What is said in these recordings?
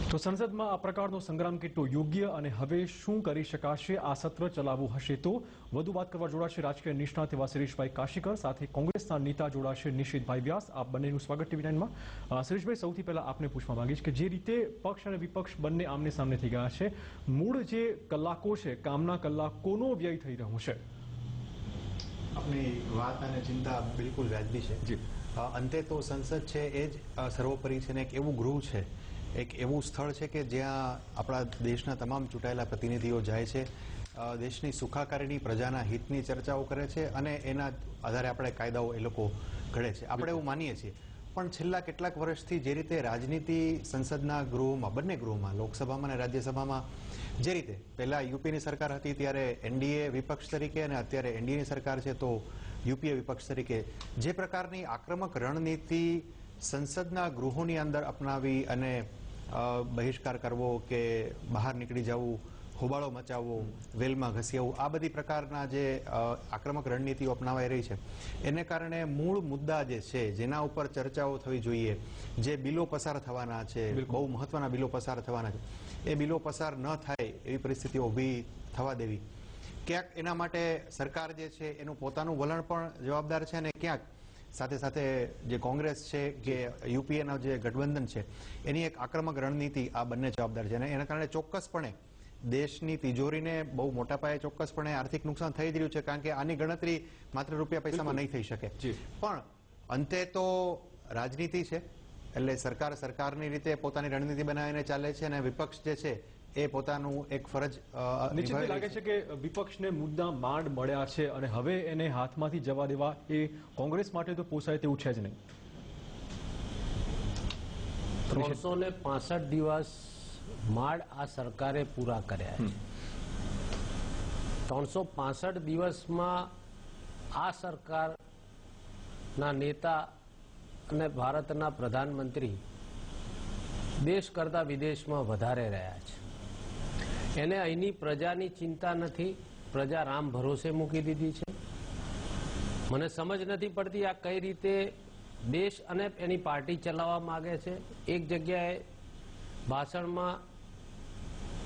તો સંસદમાં આ પ્રકારનો સંગ્રામ કેટલો યોગ્ય અને હવે શું કરી શકાશે આ સત્ર ચલાવવું હશે તો વધુ વાત કરવા જોડાશે રાજકીય નિષ્ણાત એવા શિરીષભાઈ કાશીકર સાથે કોંગ્રેસના નેતા જોડાશે નિશિતભાઈ વ્યાસ। આપ બંનેનું સ્વાગત ટીવી 9 માં। શિરીષભાઈ, સૌથી પહેલા આપને પૂછવા માંગીશ કે જે રીતે પક્ષ અને વિપક્ષ બંને આમને સામને થઈ ગયા છે, મૂળ જે કલાકો છે, કામના કલાકોનો વ્યય થઈ રહ્યો છે। આપની વાત અને ચિંતા બિલકુલ વ્યાજબી છે જી। અંતે તો સંસદ છે એ જ સર્વોપરી છે ને એક એવું ગૃહ છે, એક એવું સ્થળ છે કે જ્યાં આપણા દેશના તમામ ચૂંટાયેલા પ્રતિનિધિઓ જાય છે, દેશની સુખાકારીની, પ્રજાના હિતની ચર્ચાઓ કરે છે અને એના આધારે આપણે કાયદાઓ એ લોકો ઘડે છે, આપણે એવું માનીએ છીએ। પણ છેલ્લા કેટલાક વર્ષથી જે રીતે રાજનીતિ સંસદના ગૃહોમાં, બંને ગૃહોમાં, લોકસભામાં અને રાજ્યસભામાં જે રીતે પહેલા યુપીની સરકાર હતી ત્યારે એનડીએ વિપક્ષ તરીકે અને અત્યારે એનડીએની સરકાર છે તો યુપીએ વિપક્ષ તરીકે જે પ્રકારની આક્રમક રણનીતિ સંસદના ગૃહોની અંદર અપનાવી અને બહિષ્કાર કરવો કે બહાર નીકળી જવું, હોબાળો મચાવવો, વેલમાં ઘસી આ બધી પ્રકારના જે આક્રમક રણનીતિઓ અપનાવાઈ રહી છે એને કારણે મૂળ મુદ્દા જે છે જેના ઉપર ચર્ચાઓ થવી જોઈએ, જે બિલો પસાર થવાના છે, બહુ મહત્વના બિલો પસાર થવાના છે, એ બિલો પસાર ન થાય એવી પરિસ્થિતિઓ ઊભી થવા દેવી, ક્યાંક એના માટે સરકાર જે છે એનું પોતાનું વલણ પણ જવાબદાર છે અને ક્યાંક સાથે સાથે જે કોંગ્રેસ છે કે યુપીએના જે ગઠબંધન છે એની એક આક્રમક રણનીતિ આ બંને જવાબદાર છે અને એના કારણે ચોક્કસપણે દેશની તિજોરીને બહુ મોટા પાયે ચોક્કસપણે આર્થિક નુકસાન થઈ જ રહ્યું છે, કારણ કે આની ગણતરી માત્ર રૂપિયા પૈસામાં નહીં થઈ શકે। પણ અંતે તો રાજનીતિ છે એટલે સરકાર સરકારની રીતે પોતાની રણનીતિ બનાવીને ચાલે છે અને વિપક્ષ જે છે એ પોતાનું એક ફરજ નિશ્ચિત લાગે છે કે વિપક્ષને મુદ્દા માંડ મળ્યા છે અને હવે એને હાથમાંથી જવા દેવા એ કોંગ્રેસ માટે તો પોસાય તેવું છે જ નહીં। 365 દિવસ માંડ આ સરકારે પૂરા કર્યા છે। 365 દિવસમાં આ સરકારના નેતા અને ભારતના પ્રધાનમંત્રી દેશ કરતા વિદેશમાં વધારે રહ્યા છે। એને અહીંની પ્રજાની ચિંતા નથી, પ્રજા રામ ભરોસે મૂકી દીધી છે। મને સમજ નથી પડતી આ કઈ રીતે દેશ અને એની પાર્ટી ચલાવવા માંગે છે। એક જગ્યાએ ભાષણમાં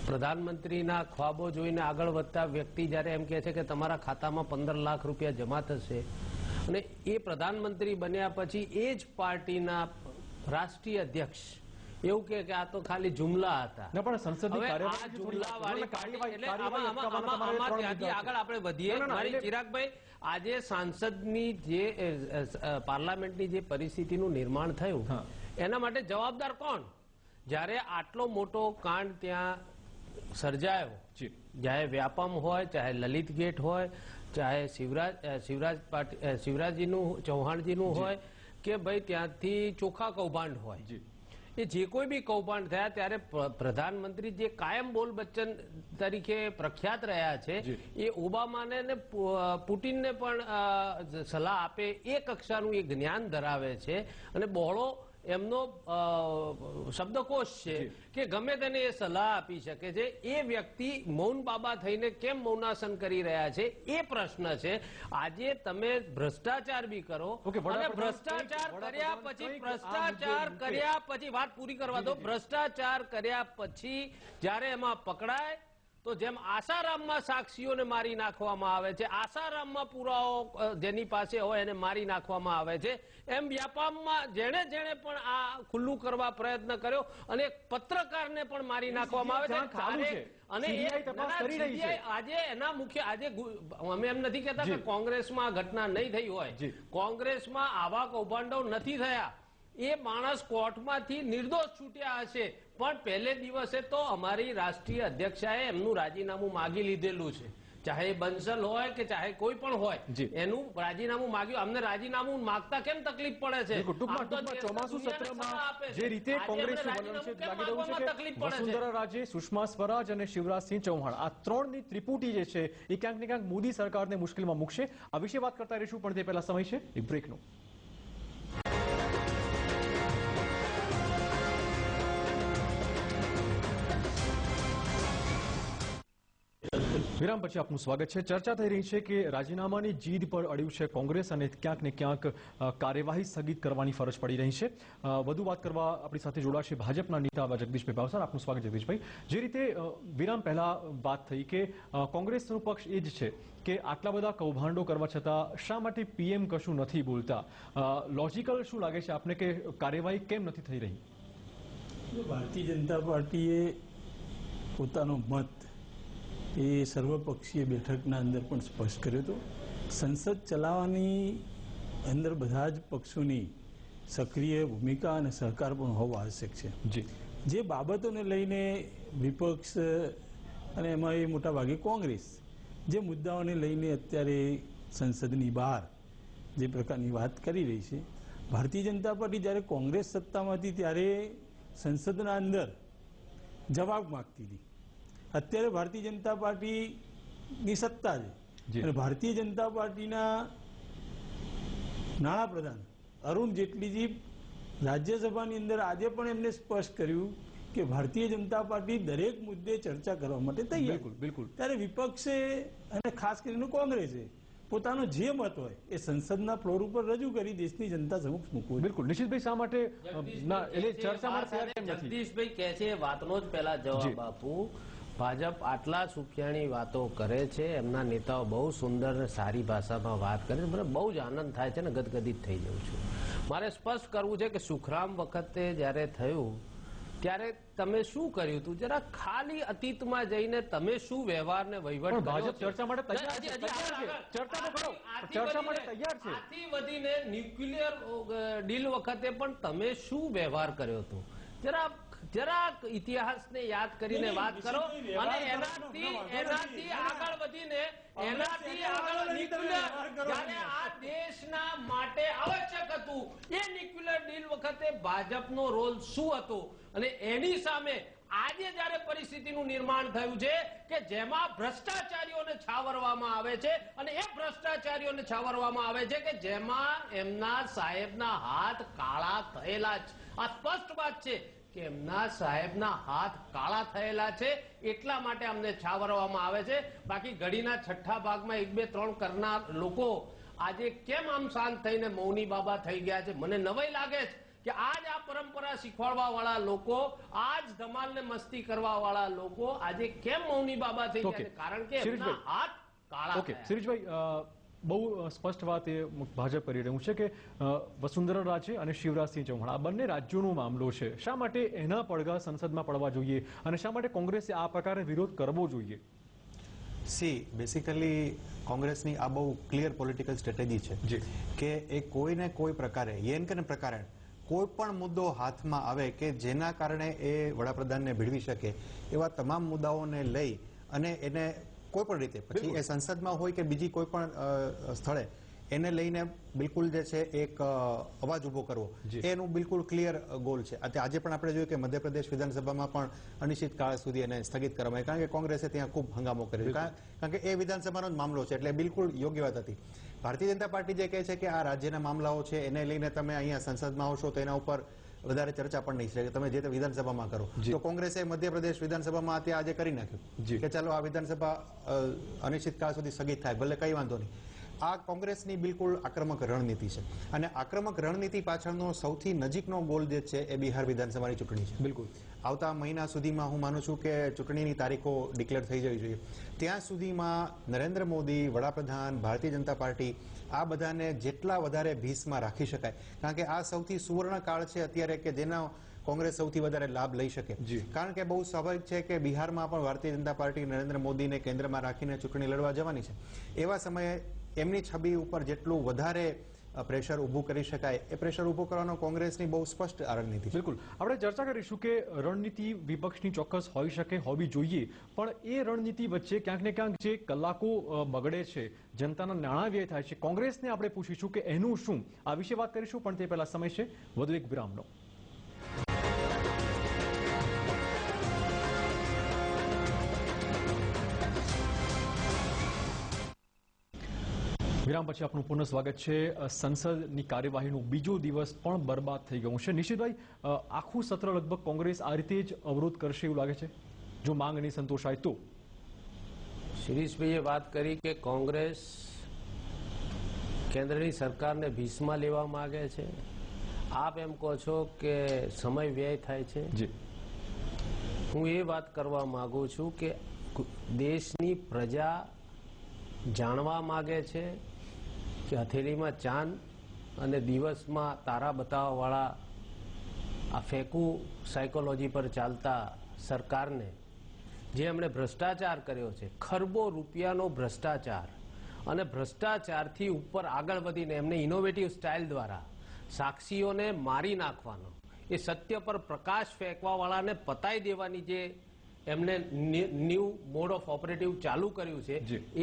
પ્રધાનમંત્રીના ખ્વાબો જોઈને આગળ વધતા વ્યક્તિ જ્યારે એમ કહે છે કે તમારા ખાતામાં 15 લાખ રૂપિયા જમા થશે અને એ પ્રધાનમંત્રી બન્યા પછી એ જ પાર્ટીના રાષ્ટ્રીય અધ્યક્ષ એવું કે આ તો ખાલી જુમલા હતા। પણ સંસદની કાર્યવાહી આગળ આપણે વધીએ। મારી ચિરાગભાઈ, આજે સાંસદની જે પાર્લામેન્ટની જે પરિસ્થિતિનું નિર્માણ થયું એના માટે જવાબદાર કોણ? જ્યારે આટલો મોટો કાંડ ત્યાં સર્જાયો, ચાહે વ્યાપમ હોય, ચાહે લલિત ગેટ હોય, ચાહે શિવરાજજીનું ચૌહાણજીનું હોય કે ભાઈ ત્યાંથી ચોખા કૌભાંડ હોય, એ જે કોઈ બી કૌભાંડ થયા ત્યારે પ્રધાનમંત્રી જે કાયમ બોલ બચ્ચન તરીકે પ્રખ્યાત રહ્યા છે એ ઓબામાને ને પુટિનને પણ સલાહ આપે એ કક્ષાનું એ જ્ઞાન ધરાવે છે અને બહોળો એમનો શબ્દકોશ છે કે ગમે તેને એ સલાહ આપી શકે છે। એ વ્યક્તિ મૌન બાબા થઈને કેમ મૌનાસન કરી રહ્યા છે એ પ્રશ્ન છે। આજે તમે ભ્રષ્ટાચાર બી કરો અને ભ્રષ્ટાચાર કર્યા પછી વાત પૂરી કરવા દો। ભ્રષ્ટાચાર કર્યા પછી જ્યારે એમાં પકડાય તો જેમ આસારામમાં સાક્ષીઓને મારી નાખવામાં આવે છે, આસારામમાં પુરાવો જેની પાસે હોય એને મારી નાખવામાં આવે છે, એમ વ્યાપારમાં જેણે પણ આ ખુલ્લું કરવા પ્રયત્ન કર્યો અને પત્રકારને પણ મારી નાખવામાં આવે છે। અને આજે એના મુખ્ય આજે અમે એમ નથી કહેતા કે કોંગ્રેસમાં ઘટના નહીં થઈ હોય, કોંગ્રેસમાં આવા કૌભાંડો નથી થયા, એ માણસ કોર્ટમાંથી નિર્દોષ છૂટ્યા હશે પણ પહેલે દિવસે તો અમારી રાષ્ટ્રીય અધ્યક્ષાએ એમનું રાજીનામું માગી લીધેલું છે, ચાહે બંસલ હોય કે ચાહે કોઈ પણ હોય, એનું રાજીનામું માગ્યું। અમને રાજીનામું માગતા કેમ તકલીફ પડે છે? ચોમાસુ સત્રમાં જે રીતે કોંગ્રેસનું વલણ છે લાગી રહ્યું છે કે વસુંધરા રાજે, સુષ્મા સ્વરાજ અને શિવરાજસિંહ ચૌહાણ આ ત્રણની ત્રિપુટી જે છે એ ક્યાંક ને ક્યાંક મોદી સરકારને મુશ્કેલમાં મૂકશે। આ વિશે વાત કરતા રહીશું પણ તે પહેલા સમય છે એક બ્રેકનો। વિરામ પછી આપનું સ્વાગત છે. ચર્ચા થઈ રહી છે કે રાજીનામાની જીદ પર અડ્યું છે કોંગ્રેસ અને ક્યાંક ને ક્યાંક કાર્યવાહી સ્થગિત કરવાની ફરજ પડી રહી છે. વધુ વાત કરવા આપણી સાથે જોડાશે ભાજપના નેતા જગદીશભાઈ ભાવસાર. આપનું સ્વાગત જગદીશભાઈ. જે રીતે વિરામ પહેલા વાત થઈ કે કોંગ્રેસનો પક્ષ એ જ છે કે આટલા બધા કૌભાંડો કરવા છતાં શા માટે પીએમ કશું નથી બોલતા? લોજિકલ શું લાગે છે આપને કે કાર્યવાહી કેમ નથી થઈ રહી? ભારતીય જનતા પાર્ટીએ પોતાનો મત એ સર્વપક્ષીય બેઠકના અંદર પણ સ્પષ્ટ કર્યો હતો. સંસદ ચલાવવાની અંદર બધા જ પક્ષોની સક્રિય ભૂમિકા અને સહકાર પણ હોવો આવશ્યક છે. જી, જે બાબતોને લઈને વિપક્ષ અને એમાં એ મોટા ભાગે કોંગ્રેસ જે મુદ્દાઓને લઈને અત્યારે સંસદની બહાર જે પ્રકારની વાત કરી રહી છે, ભારતીય જનતા પાર્ટી જ્યારે કોંગ્રેસ સત્તામાં હતી ત્યારે સંસદના અંદર જવાબ માગતી હતી. અત્યારે ભારતીય જનતા પાર્ટીની સત્તા છે અને ભારતીય જનતા પાર્ટીના નાણાપ્રધાન અરુણ જેટલીજી રાજ્યસભાની અંદર આજે પણ એમને સ્પષ્ટ કર્યું કે ભારતીય જનતા પાર્ટી દરેક મુદ્દે ચર્ચા કરવા માટે તૈયાર. બિલકુલ. ત્યારે વિપક્ષે અને ખાસ કરીને કોંગ્રેસે પોતાનો જે મત હોય એ સંસદના ફ્લોર ઉપર રજૂ કરી દેશની જનતા સમક્ષ મૂકવું. બિલકુલ. નિશિતભાઈ, શા માટે ચર્ચા માટે તૈયાર કેમ નથી? જગદીશભાઈ કહે છે વાતનો જ પહેલા જવાબ આપું. ભાજપ આટલા સુખિયાણી વાતો કરે છે, એમના નેતાઓ બહુ સુંદર સારી ભાષામાં વાત કરે છે, મને બહુ જ આનંદ થાય છે ને ગદગદિત થઈ જાઉં છું. મારે સ્પષ્ટ કરવું છે કે સુખરામ વખતે જ્યારે થયું ત્યારે તમે શું કર્યું હતું? જરા ખાલી અતીતમાં જઈને તમે શું વ્યવહાર ને વહીવટ ભાજપ ચર્ચા માટે તૈયાર છે. ચર્ચા તો કરો. ચર્ચા માટે તૈયાર છે. આથી વધીને ન્યુક્લિયર ડીલ વખતે પણ તમે શું વ્યવહાર કર્યો હતો? જરાક ઇતિહાસને યાદ કરીને વાત કરો અને એનાથી આગળ વધીને જ્યારે આ દેશના માટે આવશ્યક હતું એ ન્યુક્લિયર ડીલ વખતે ભાજપનો રોલ શું હતો અને એની સામે આજે જ્યારે પરિસ્થિતિનું નિર્માણ થયું છે કે જેમાં ભ્રષ્ટાચારીઓને છાવરવામાં આવે છે અને એ ભ્રષ્ટાચારીઓને છાવરવામાં આવે છે કે જેમાં એમના સાહેબના હાથ કાળા થયેલા છે. આ સ્પષ્ટ વાત છે કે એમના સાહેબના હાથ કાળા થયેલા છે, એટલા માટે અમને છાવરવામાં આવે છે. બાકી ઘડીના છઠ્ઠા ભાગમાં 1, 2, 3 કરનાર લોકો આજે કેમ આમ શાંત થઈને મૌની બાબા થઈ ગયા છે? મને નવાઈ લાગે છે કે આજ આ પરંપરા શીખવાડવા વાળા લોકો, આજ ધમાલ ને મસ્તી કરવા વાળા લોકો આજે કેમ મૌની બાબા થઈ ગયા છે? કારણ કે એમના હાથ કાળા થયા. શિરીષભાઈ, બહુ સ્પષ્ટ વાત એ ભાજપ કરી રહ્યું છે કે વસુંધરા રાજે અને શિવરાજસિંહ ચૌહાણ આ બંને રાજ્યોનો મામલો છે. શા માટે એના પડઘા સંસદમાં પડવા જોઈએ અને શા માટે કોંગ્રેસે આ પ્રકારે વિરોધ કરવો જોઈએ? બેસિકલી કોંગ્રેસની આ બહુ ક્લિયર પોલિટિકલ સ્ટ્રેટેજી છે કે એ કોઈને કોઈ પ્રકારે પ્રકારે કોઈ પણ મુદ્દો હાથમાં આવે કે જેના કારણે એ વડાપ્રધાનને ભીડવી શકે એવા તમામ મુદ્દાઓને લઈ અને એને કોઈ પણ રીતે, પછી એ સંસદમાં હોય કે બીજી કોઈ પણ સ્થળે, એને લઈને બિલકુલ જે છે એક અવાજ ઉભો કરવો એનું બિલકુલ ક્લિયર ગોલ છે. આજે પણ આપણે જોયું કે મધ્યપ્રદેશ વિધાનસભામાં પણ અનિશ્ચિત કાળ સુધી એને સ્થગિત કરવામાં કારણ કે કોંગ્રેસે ત્યાં ખૂબ હંગામો કર્યો, કારણ કે એ વિધાનસભાનો જ મામલો છે, એટલે બિલકુલ યોગ્ય વાત હતી. ભારતીય જનતા પાર્ટી જે કહે છે કે આ રાજ્યના મામલાઓ છે એને લઈને તમે અહીંયા સંસદમાં આવશો તો એના ઉપર વધારે ચર્ચા પણ નહીં છે, તમે જે તે વિધાનસભામાં કરો. તો કોંગ્રેસે મધ્યપ્રદેશ વિધાનસભામાં ત્યાં આજે કરી નાખ્યું કે ચાલો આ વિધાનસભા અનિશ્ચિત કાળ સુધી સ્થગિત થાય, ભલે કઈ વાંધો નહીં. આ કોંગ્રેસની બિલકુલ આક્રમક રણનીતિ છે અને આક્રમક રણનીતિ પાછળનો સૌથી નજીકનો ગોલ જે છે એ બિહાર વિધાનસભાની ચૂંટણી છે. બિલકુલ આવતા મહિના સુધીમાં હું માનું છું કે ચૂંટણીની તારીખો ડિક્લેર થઈ જવી જોઈએ. ત્યાં સુધીમાં નરેન્દ્ર મોદી, વડાપ્રધાન, ભારતીય જનતા પાર્ટી આ બધાને જેટલા વધારે ભીસમાં રાખી શકાય, કારણ કે આ સૌથી સુવર્ણ કાળ છે અત્યારે કે જેના કોંગ્રેસ સૌથી વધારે લાભ લઈ શકે. કારણ કે બહુ સ્વાભાવિક છે કે બિહારમાં પણ ભારતીય જનતા પાર્ટી નરેન્દ્ર મોદીને કેન્દ્રમાં રાખીને ચૂંટણી લડવા જવાની છે. એવા સમયે એમની છબી ઉપર જેટલું વધારે પ્રેશર ઊભું કરી શકાય એ પ્રેશર ઊભું કરવાનો કોંગ્રેસની બહુ સ્પષ્ટ રણનીતિ છે. બિલકુલ. આપણે ચર્ચા કરીશું કે રણનીતિ વિપક્ષની ચોક્કસ હોઈ શકે, હોવી જોઈએ, પણ એ રણનીતિ વચ્ચે ક્યાંક ને ક્યાંક જે કલાકો બગડે છે, જનતાના નાણાં વ્યય થાય છે, કોંગ્રેસને આપણે પૂછીશું કે એનું શું? આ વિશે વાત કરીશું, પણ તે પહેલા સમય છે વધુ એક વિરામનો. વિરામ પછી આપનું પુનઃ સ્વાગત છે. સંસદની કાર્યવાહીનો બીજો દિવસ પણ બરબાદ થઈ ગયું છે. નિશિતભાઈ, આખું સત્ર લગભગ કોંગ્રેસ આ રીતે જ અવરોધ કરશે એવું લાગે છે જો માંગ નહીં સંતોષાય તો? શિરીષભાઈએ વાત કરી કે કોંગ્રેસ કેન્દ્રની સરકારને ભીસમાં લેવા માંગે છે. આપ એમ કહો છો કે સમય વ્યય થાય છે. જી, હું એ વાત કરવા માંગુ છું કે દેશની પ્રજા જાણવા માંગે છે કે હથેળીમાં ચાંદ અને દિવસમાં તારા બતાવવાવાળા આ ફેકુ સાયકોલોજી પર ચાલતા સરકારને જે એમણે ભ્રષ્ટાચાર કર્યો છે, ખરબો રૂપિયાનો ભ્રષ્ટાચાર, અને ભ્રષ્ટાચારથી ઉપર આગળ વધીને એમને ઇનોવેટિવ સ્ટાઇલ દ્વારા સાક્ષીઓને મારી નાખવાનો, એ સત્ય પર પ્રકાશ ફેંકવાવાળાને પતાઈ દેવાની જે એમને ન્યૂ મોડ ઓફ ઓપરેટિવ ચાલુ કર્યું છે,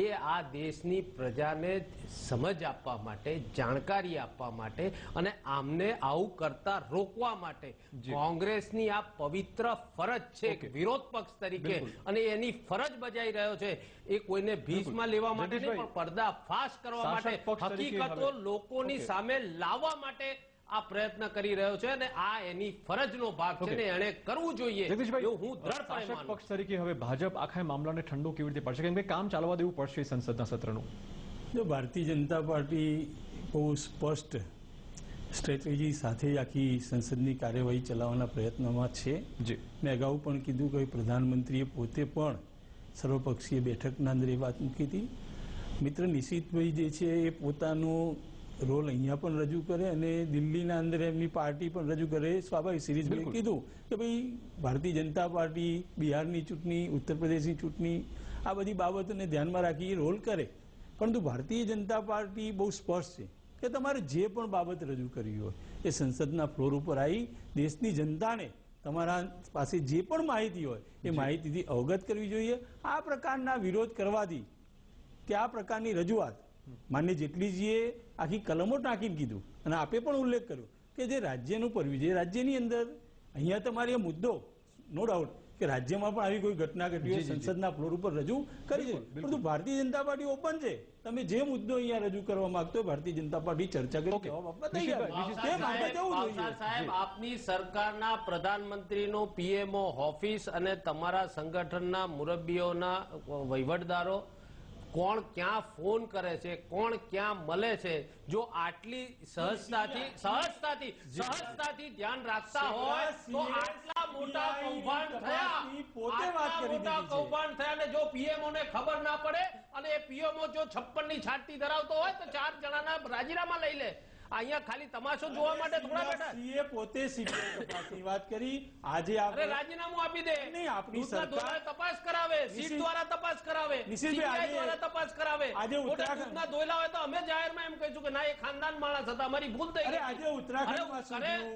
એ આ દેશની પ્રજાને સમજ આપવા માટે, જાણકારી આપવા માટે અને આમને આવું કરતા રોકવા માટે કોંગ્રેસની આ પવિત્ર ફરજ છે વિરોધ પક્ષ તરીકે, અને એની ફરજ બજાવી રહ્યો છે. એ કોઈને ભીસમાં લેવા માટે નહીં, પણ પડદા ફાશ કરવા માટે, હકીકતો લોકોની સામે લાવવા માટે આ પ્રયત્ન કરી રહ્યો છે, અને આ એની ફરજનો ભાગ છે ને એને કરવું જોઈએ. એવું હું દ્રઢપણે માનું. પક્ષ તરીકે હવે ભાજપ આખા મામલાને ઠંડો કેવી રીતે પડશે, કેમ કે કામ ચાલવા દેવું પડશે સંસદના સત્રનું? જો ભારતીય જનતા પાર્ટી બહુ સ્પષ્ટ સ્ટ્રેટેજી સાથે આખી સંસદની કાર્યવાહી ચલાવવાના પ્રયત્નમાં છે. જી, મેં અગાઉ પણ કીધું કે પ્રધાનમંત્રીએ પોતે પણ સર્વપક્ષીય બેઠકના અંદર એ વાત મૂકી હતી. મિત્ર નિશિતભાઈ જે છે એ પોતાનું રોલ અહીંયા પણ રજૂ કરે અને દિલ્હીના અંદર એમની પાર્ટી પણ રજૂ કરે. સ્વાભાવિક શિરીષભાઈએ કીધું કે ભાઈ ભારતીય જનતા પાર્ટી બિહારની ચૂંટણી, ઉત્તર પ્રદેશની ચૂંટણી, આ બધી બાબતોને ધ્યાનમાં રાખી રોલ કરે. પરંતુ ભારતીય જનતા પાર્ટી બહુ સ્પષ્ટ છે કે તમારે જે પણ બાબત રજૂ કરવી હોય એ સંસદના ફ્લોર ઉપર આવી દેશની જનતાને તમારા પાસે જે પણ માહિતી હોય એ માહિતીથી અવગત કરવી જોઈએ. આ પ્રકારના વિરોધ કરવાથી કે આ પ્રકારની રજૂઆત માન્ય જેટલીજીએ આખી કલમો ટાંકીને કીધું, અને આપે પણ ઉલ્લેખ કર્યો કે જે રાજ્યનું પરવી છે, રાજ્યની અંદર અહીંયા તમારે મુદ્દો નો ડાઉટ કે રાજ્યમાં પણ આવી કોઈ ઘટના ઘટી હોય સંસદના ફ્લોર ઉપર રજૂ કરી છે. પરંતુ ભારતીય જનતા પાર્ટી ઓપન છે. તમે જે મુદ્દો અહીંયા રજૂ કરવા માંગતો હોય ભારતીય જનતા પાર્ટી ચર્ચા કરી જવાબ આપવા તૈયાર. સાહેબ, આપની સરકારના પ્રધાનમંત્રીનો પીએમઓ ઓફિસ અને તમારા સંગઠનના મુરબ્બીઓના વહીવટદારો કોણ ક્યાં ફોન કરે છે, કોણ ક્યાં મળે છે, જો આટલી સહજતાથી ધ્યાન રાખતા હોય તો આટલા મોટા કૌભાંડ થયા ને જો પીએમઓ ને ખબર ના પડે અને એ પીએમઓ જો 56 ની છાતી ધરાવતો હોય તો 4 જણાના રાજીનામા લઈ લે. અહીંયા ખાલી તમાશો જોવા માટે થોડા બેઠા. સીએ પોતે સીબીઆઈ તપાસની વાત કરી. આજે આપણે રાજીનામું આપી દે. નહીં, આપણી સરકાર તપાસ કરાવે, સીટ દ્વારા તપાસ કરાવે, સીબીઆઈ દ્વારા તપાસ કરાવે. આજે ઉત્તરાખંડના દોયલા હોય તો અમે જાહેરમાં એમ કહીશું કે ના, એ ખાનદાન માણસ હતા, અમારી ભૂલ થઈ ગઈ. આજે ઉત્તરાખંડમાં શું થયું?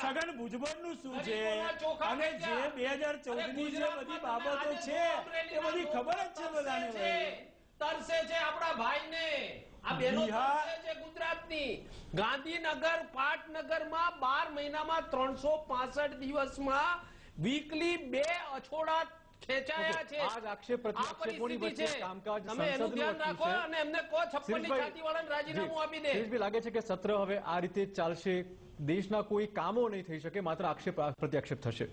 છગન ભુજબળનું શું છે? અને જે 2014 ની જે બધી બાબતો છે એ બધી ખબર જ છે બધાને. તરસે છે આપણા ભાઈને. આ બેનો તરસે છે ગુજરાતની. ગાંધીનગર પાટનગરમાં 12 મહિનામાં 365 દિવસમાં વીકલી 2 અછોડા ખેંચાયા છે. આજ આક્ષેપ પ્રત્યાક્ષેપોની વચ્ચે કામકાજ તમે એનું ધ્યાન રાખો અને એમને કહો 56 ની છાતીવાળાને રાજીનામું આપી દે. શિરીષભાઈ, લાગે છે કે સત્ર હવે આ રીતે ચાલશે, દેશના કોઈ કામો નહીં થઈ શકે, માત્ર આક્ષેપ પ્રત્યાક્ષેપ થશે?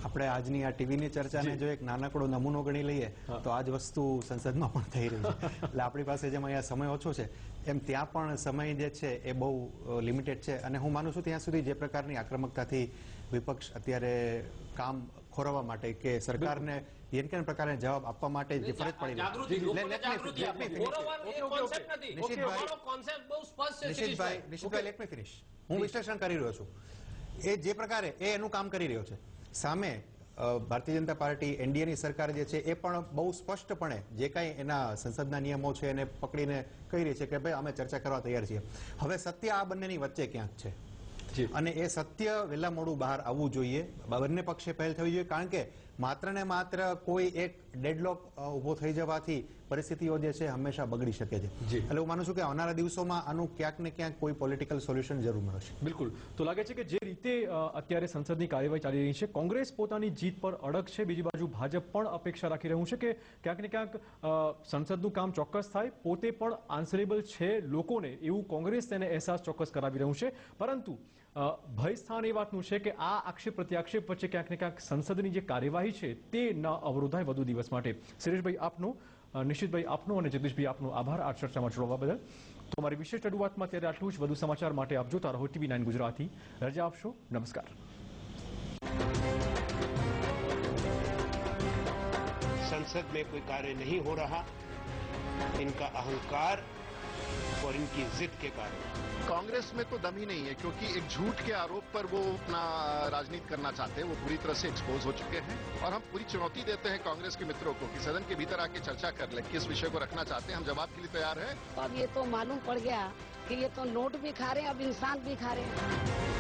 આપણે આજની આ ટીવીની ચર્ચાને જો એક નાનકડો નમૂનો ગણી લઈએ તો આ જ વસ્તુ સંસદમાં પણ થઈ રહી છે. એટલે આપણી પાસે જેમ અહીંયા સમય ઓછો છે એમ ત્યાં પણ સમય જે છે એ બહુ લિમિટેડ છે. અને હું માનું છું ત્યાં સુધી જે પ્રકારની આક્રમકતાથી વિપક્ષ અત્યારે કામ ખોરવવા માટે કે સરકારને યનકેન પ્રકારે જવાબ આપવા માટે જે ફરજ પડી રહી, હું વિશ્લેષણ કરી રહ્યો છું એ જે પ્રકારે એનું કામ કરી રહ્યો છે. સામે ભારતીય જનતા પાર્ટી એનડીએની સરકાર જે છે એ પણ બહુ સ્પષ્ટપણે જે કાંઈ એના સંસદના નિયમો છે એને પકડીને કહી રહી છે કે ભાઈ અમે ચર્ચા કરવા તૈયાર છીએ. હવે સત્ય આ બંનેની વચ્ચે ક્યાંક છે અને એ સત્ય વહેલા મોડું બહાર આવવું જોઈએ. બંને પક્ષે પહેલ થવી જોઈએ, કારણ કે માત્ર ને માત્ર કોઈ એક ડેડલોક ઉભો થઈ જવાથી પરિસ્થિતિઓ જે છે હંમેશા બગડી શકે છે. એટલે હું માનું છું કે આવનારા દિવસોમાં આનું ક્યાંક ને ક્યાંક કોઈ પોલિટિકલ સોલ્યુશન જરૂર મળશે. બિલકુલ. તો લાગે છે કે જે રીતે અત્યારે સંસદની કાર્યવાહી ચાલી રહી છે, કોંગ્રેસ પોતાની જીત પર અડગ છે, બીજી બાજુ ભાજપ પણ અપેક્ષા રાખી રહ્યું છે કે ક્યાંક ને ક્યાંક સંસદનું કામ ચોક્કસ થાય, પોતે પણ આન્સરેબલ છે લોકોને, એવું કોંગ્રેસ તેને અહેસાસ ચોક્કસ કરાવી રહ્યું છે. પરંતુ ભય સ્થાન એ વાતનું છે કે આ આક્ષેપ પ્રત્યાક્ષેપ વચ્ચે ક્યાંક ને ક્યાંક સંસદની જે કાર્યવાહી છે તે ન અવરોધાય વધુ દિવસ માટે. શિરીષભાઈ આપનો, નિશિતભાઈ આપનો અને જગદીશભાઈ આપનો આભાર આ ચર્ચામાં જોડવા બદલ. તો અમારી વિશેષ રજૂઆતમાં ત્યારે આટલું જ. વધુ સમાચાર માટે આપ જોતા રહો TV9 ગુજરાતી. રજા આપશો. નમસ્કાર. संसद में कोई कार्य नहीं हो रहा, इनका अहंकार और इनकी जिद के कारण. कांग्रेस में तो दम ही नहीं है, क्योंकि एक झूठ के आरोप पर वो अपना राजनीति करना चाहते हैं. वो पूरी तरह से एक्सपोज हो चुके हैं और हम पूरी चुनौती देते हैं कांग्रेस के मित्रों को कि सदन के भीतर आके चर्चा कर ले, किस विषय को रखना चाहते हैं. हम जवाब के लिए तैयार हैं. अब ये तो मालूम पड़ गया कि ये तो नोट भी खा रहे हैं, अब इंसान भी खा रहे हैं.